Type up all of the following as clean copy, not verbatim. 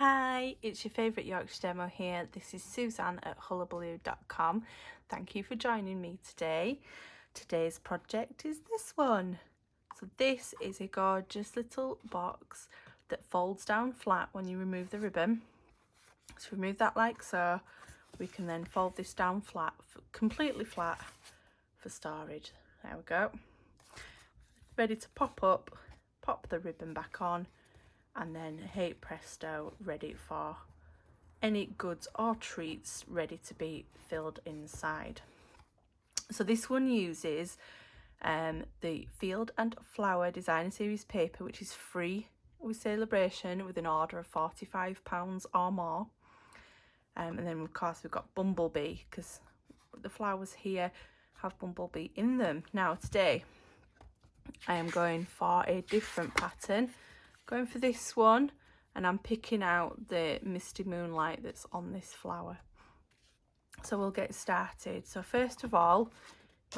Hi, it's your favourite Yorkshire demo here. This is Suzanne at Hullahbaloo.com. Thank you for joining me today. Today's project is this one. So this is a gorgeous little box that folds down flat when you remove the ribbon. So remove that like so. We can then fold this down flat, completely flat for storage. There we go. Ready to pop up, pop the ribbon back on, and then hey presto, ready for any goods or treats ready to be filled inside. So this one uses the Field and Flower Designer Series paper, which is free with Celebration with an order of £45 or more. And then of course we've got Bumblebee, because the flowers here have Bumblebee in them. Now today I am going for a different pattern. Going for this one, and I'm picking out the Misty Moonlight that's on this flower. So we'll get started. So first of all,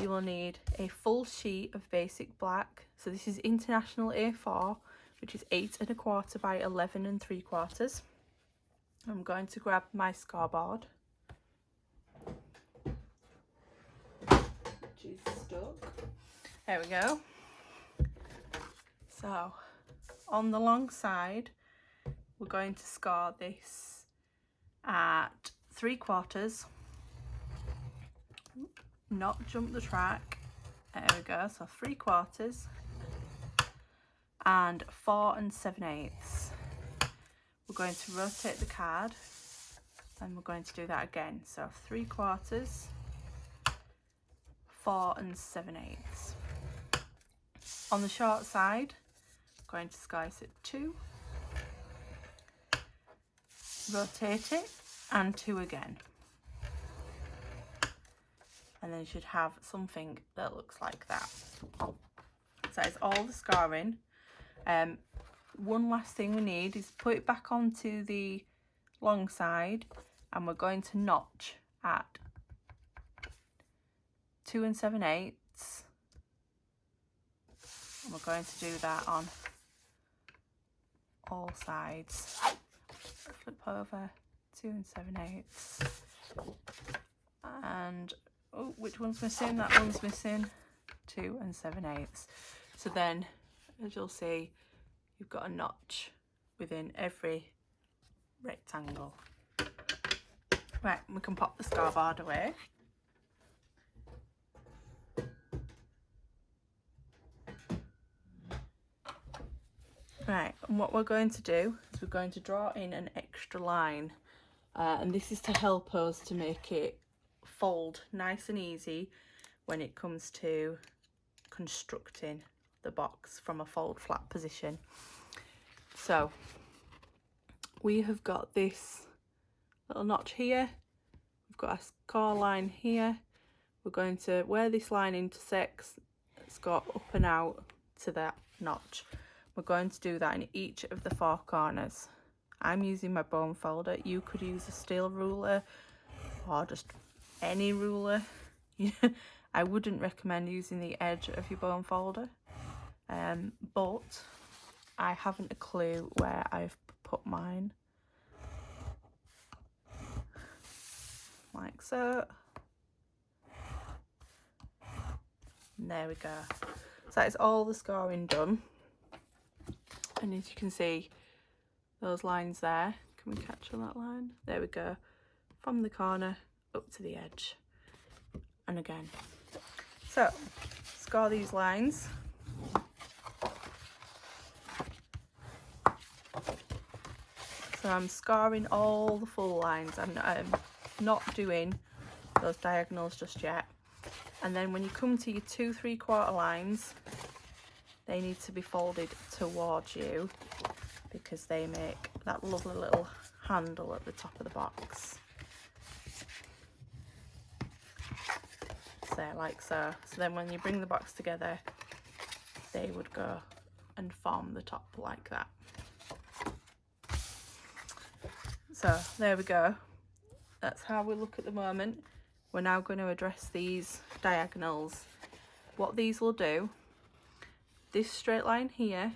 you will need a full sheet of basic black. So this is International A4, which is 8 1/4 by 11 3/4. I'm going to grab my scoreboard, which is stuck. There we go. So on the long side, we're going to score this at 3/4, not jump the track. There we go. So 3/4 and 4 7/8. We're going to rotate the card, and we're going to do that again. So 3/4, 4 7/8. On the short side, going to slice it 2, rotate it, and 2 again, and then you should have something that looks like that. So that is all the scoring. One last thing we need is put it back onto the long side, and we're going to notch at 2 7/8, and we're going to do that on all sides. Flip over, 2 7/8, and oh, which one's missing? That one's missing. 2 7/8. So then, as you'll see, you've got a notch within every rectangle. Right, we can pop the scoreboard away. Right, and what we're going to do is we're going to draw in an extra line, and this is to help us to make it fold nice and easy when it comes to constructing the box from a fold flat position. So we have got this little notch here, we've got a core line here, we're going to, where this line intersects, it's got up and out to that notch. We're going to do that in each of the 4 corners. I'm using my bone folder. You could use a steel ruler or just any ruler. I wouldn't recommend using the edge of your bone folder, but I haven't a clue where I've put mine. Like so. And there we go. So that is all the scoring done. And as you can see, those lines there, can we capture that line? There we go, from the corner up to the edge, and again. So score these lines. So I'm scoring all the full lines. I'm not doing those diagonals just yet. And then when you come to your 2 3/4 lines, they need to be folded towards you, because they make that lovely little handle at the top of the box. So like so. So then when you bring the box together, they would go and form the top like that. So there we go. That's how we look at the moment. We're now going to address these diagonals. What these will do, this straight line here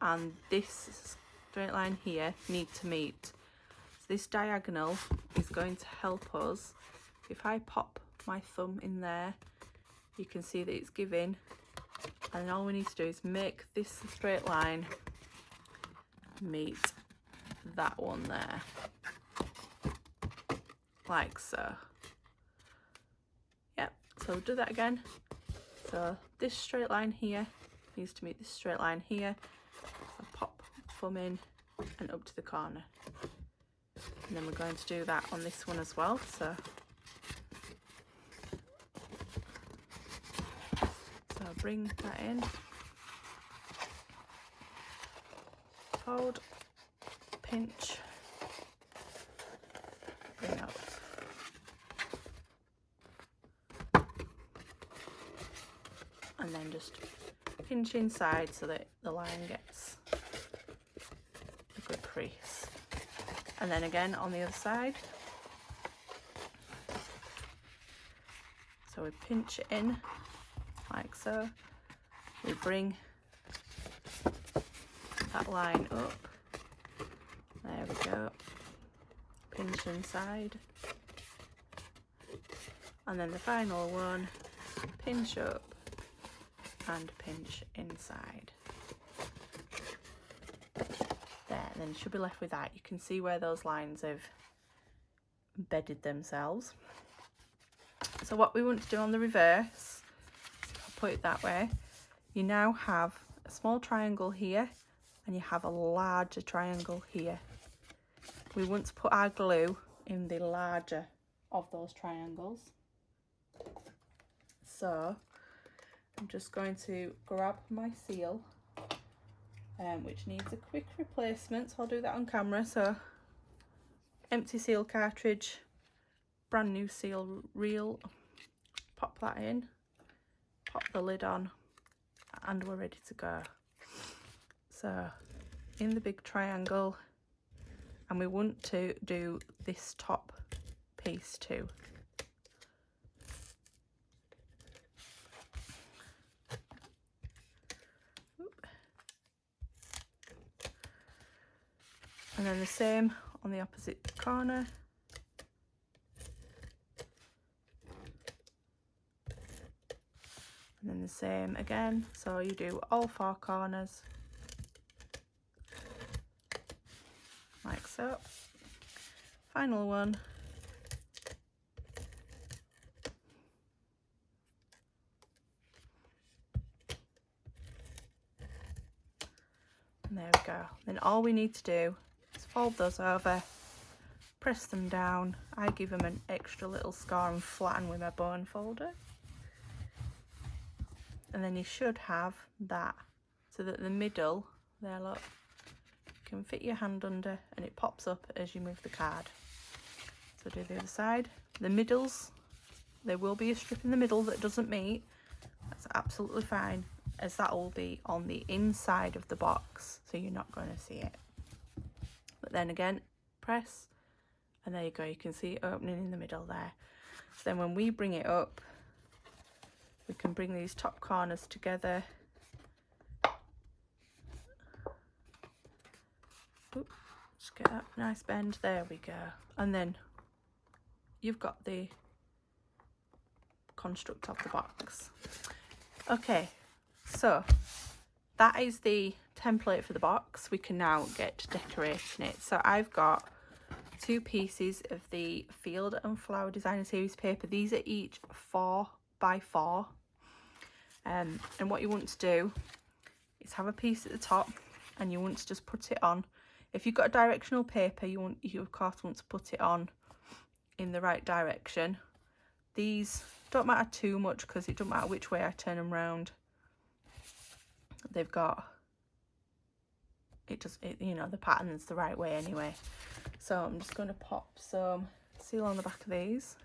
and this straight line here need to meet. So this diagonal is going to help us. If I pop my thumb in there, you can see that it's giving, and all we need to do is make this straight line meet that one there, like so. Yep, so do that again. So this straight line here needs to meet this straight line here. So pop thumb in and up to the corner, and then we're going to do that on this one as well. So bring that in, hold, pinch, bring up. And then just pinch inside so that the line gets a good crease. And then again on the other side. So we pinch it in like so. We bring that line up. There we go. Pinch inside. And then the final one, pinch up and pinch inside. There, and then you should be left with that. You can see where those lines have bedded themselves. So what we want to do on the reverse, I'll put it that way, you now have a small triangle here and you have a larger triangle here. We want to put our glue in the larger of those triangles. So I'm just going to grab my seal, which needs a quick replacement, so I'll do that on camera. So empty seal cartridge, brand new seal reel, pop that in, pop the lid on, and we're ready to go. So in the big triangle, and we want to do this top piece too. And then the same on the opposite corner. And then the same again, so you do all four corners, like so. Final one. And there we go. Then all we need to do is fold those over, press them down. I give them an extra little score and flatten with my bone folder. And then you should have that, so that the middle, there look, you can fit your hand under and it pops up as you move the card. So do the other side. The middles, there will be a strip in the middle that doesn't meet. That's absolutely fine, as that will be on the inside of the box, so you're not going to see it. But then again, press, and there you go, you can see it opening in the middle there. So then when we bring it up, we can bring these top corners together. Oops, just get that nice bend, there we go. And then you've got the construct of the box. Okay, so that is the template for the box. We can now get to decorating it. So I've got 2 pieces of the Field and Flower Designer Series paper. These are each 4 by 4. And what you want to do is have a piece at the top, and you want to just put it on. If you've got a directional paper, you of course want to put it on in the right direction. These don't matter too much because it doesn't matter which way I turn them round. They've got you know, the pattern's the right way anyway. So I'm just going to pop some seal on the back of these.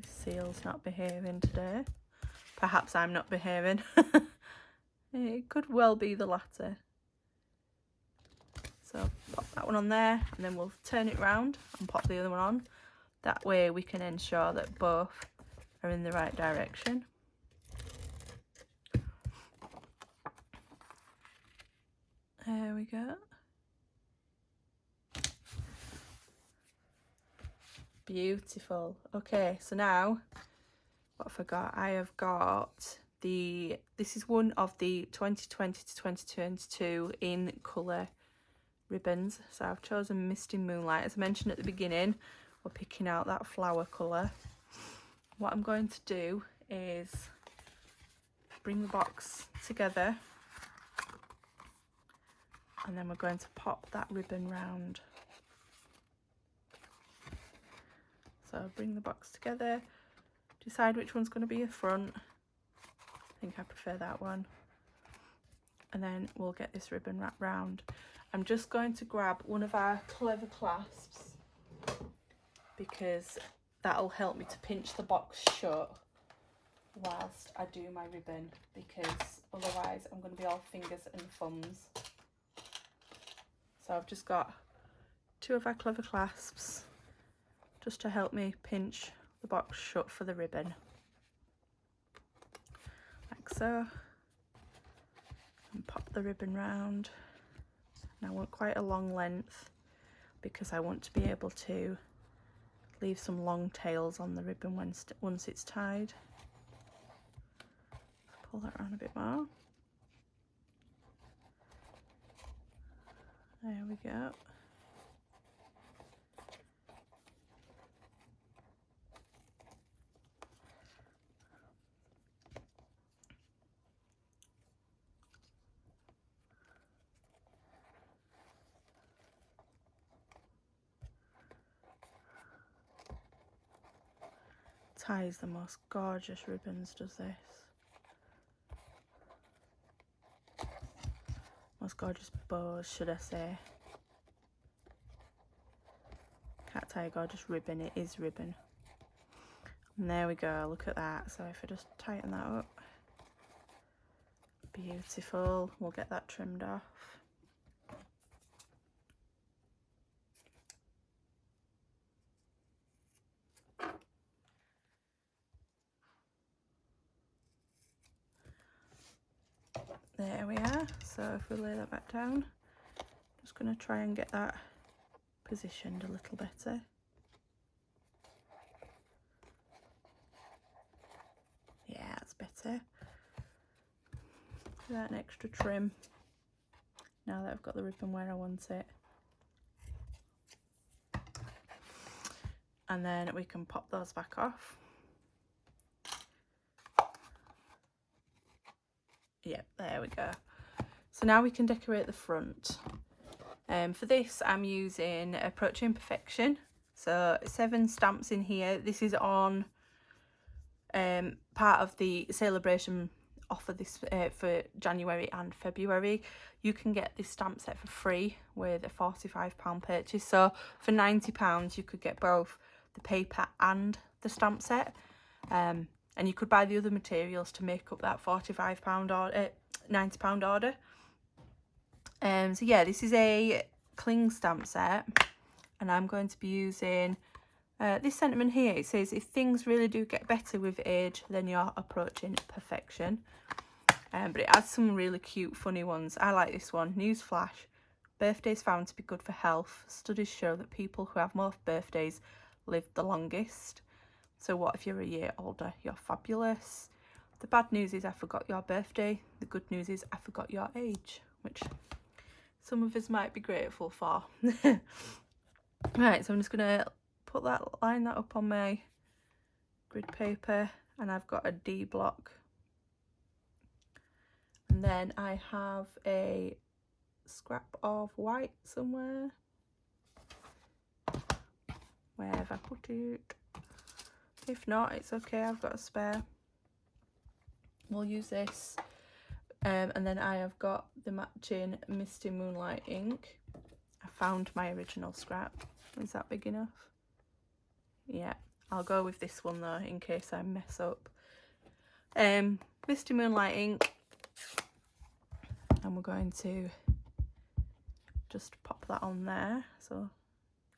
This seal's not behaving today. Perhaps I'm not behaving. It could well be the latter. So pop that one on there, and then we'll turn it round and pop the other one on. That way we can ensure that both are in the right direction. There we go. Beautiful. Okay, so now what have I got? I have got this is one of the 2020 to 2022 in colour ribbons. So I've chosen Misty Moonlight. As I mentioned at the beginning, we're picking out that flower colour. What I'm going to do is bring the box together, and then we're going to pop that ribbon round. So bring the box together, decide which one's going to be the front. I think I prefer that one. And then we'll get this ribbon wrapped round. I'm just going to grab one of our clever clasps because that'll help me to pinch the box shut whilst I do my ribbon, because otherwise I'm going to be all fingers and thumbs. So I've just got two of our clever clasps just to help me pinch the box shut for the ribbon, like so, and pop the ribbon round. And I want quite a long length because I want to be able to leave some long tails on the ribbon once it's tied. Pull that around a bit more. There we go. Ties the most gorgeous ribbons, does this. Most gorgeous bows, should I say. Can't tie a gorgeous ribbon, it is ribbon. And there we go, look at that. So if I just tighten that up, beautiful. We'll get that trimmed off. There we are. So if we lay that back down, just going to try and get that positioned a little better. Yeah, that's better. That an extra trim now that I've got the ribbon where I want it. And then we can pop those back off. Yep, there we go. So now we can decorate the front. For this I'm using Approaching Perfection. So 7 stamps in here. This is on part of the celebration offer this for January and February. You can get this stamp set for free with a £45 purchase. So for £90 you could get both the paper and the stamp set. And you could buy the other materials to make up that £45 order, £90 order. So yeah, this is a cling stamp set, and I'm going to be using this sentiment here. It says, if things really do get better with age, then you're approaching perfection. But it has some really cute, funny ones. I like this one. Newsflash: birthdays found to be good for health. Studies show that people who have more birthdays live the longest. So what if you're a year older? You're fabulous. The bad news is I forgot your birthday. The good news is I forgot your age, which some of us might be grateful for. Right, so I'm just going to line that up on my grid paper, and I've got a D block. And then I have a scrap of white somewhere. Where have I put it? If not, it's okay, I've got a spare. We'll use this. And then I have got the matching Misty Moonlight ink. I found my original scrap. Is that big enough? Yeah, I'll go with this one though in case I mess up. Misty Moonlight ink. And we're going to just pop that on there. So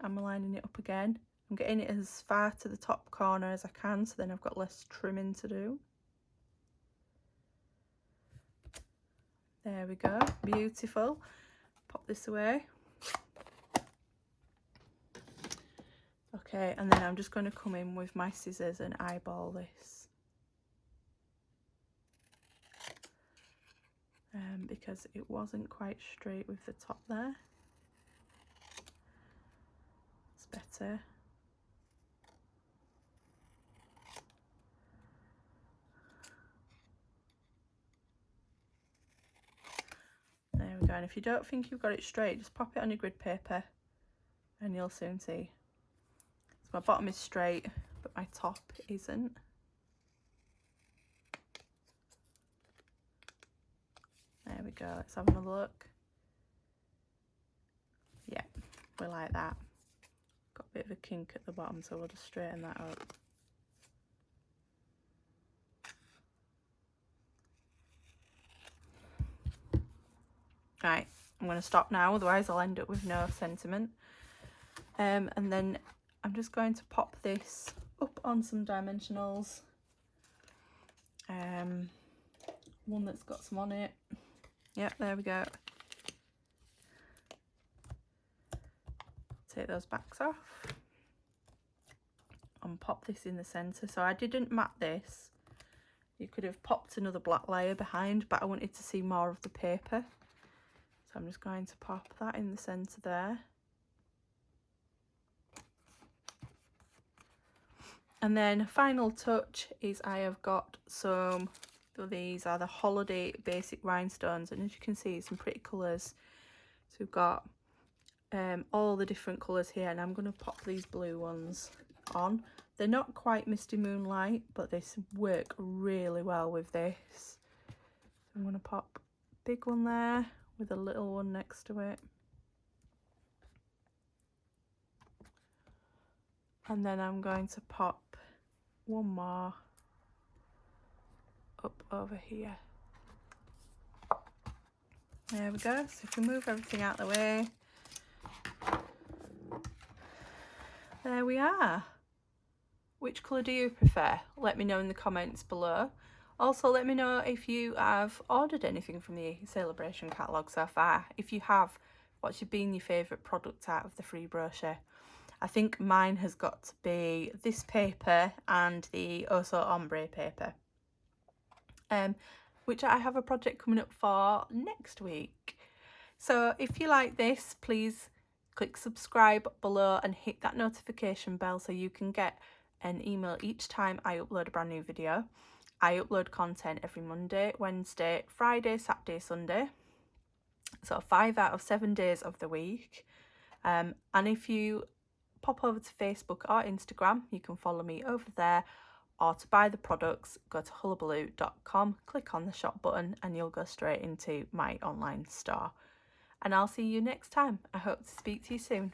I'm lining it up again. I'm getting it as far to the top corner as I can, so then I've got less trimming to do. There we go, beautiful. pop this away. Okay, and then I'm just going to come in with my scissors and eyeball this. Because it wasn't quite straight with the top there. It's better. There we go, and if you don't think you've got it straight, just pop it on your grid paper and you'll soon see. So my bottom is straight, but my top isn't. There we go, let's have another look. Yeah, we like that. Got a bit of a kink at the bottom, so we'll just straighten that up. Right, I'm going to stop now, otherwise I'll end up with no sentiment. And then I'm just going to pop this up on some dimensionals. One that's got some on it. Yep, there we go. Take those backs off and pop this in the centre. So I didn't mat this. You could have popped another black layer behind, but I wanted to see more of the paper. So I'm just going to pop that in the centre there. And then final touch is I have got some, so these are the holiday basic rhinestones, and as you can see, some pretty colours. So we've got all the different colours here, and I'm going to pop these blue ones on. They're not quite Misty Moonlight, but they work really well with this. I'm going to pop a big one there with a little one next to it. And then I'm going to pop one more up over here. There we go. So if we move everything out of the way, there we are. Which colour do you prefer? Let me know in the comments below. Also, let me know if you have ordered anything from the Celebration catalogue so far. If you have, what's been your favourite product out of the free brochure? I think mine has got to be this paper and the Oso Ombre paper, which I have a project coming up for next week. So if you like this, please click subscribe below and hit that notification bell so you can get an email each time I upload a brand new video. I upload content every Monday, Wednesday, Friday, Saturday, Sunday. So 5 out of 7 days of the week. And if you pop over to Facebook or Instagram, you can follow me over there. Or to buy the products, go to hullahbaloo.com, click on the shop button, and you'll go straight into my online store. And I'll see you next time. I hope to speak to you soon.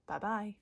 Bye bye.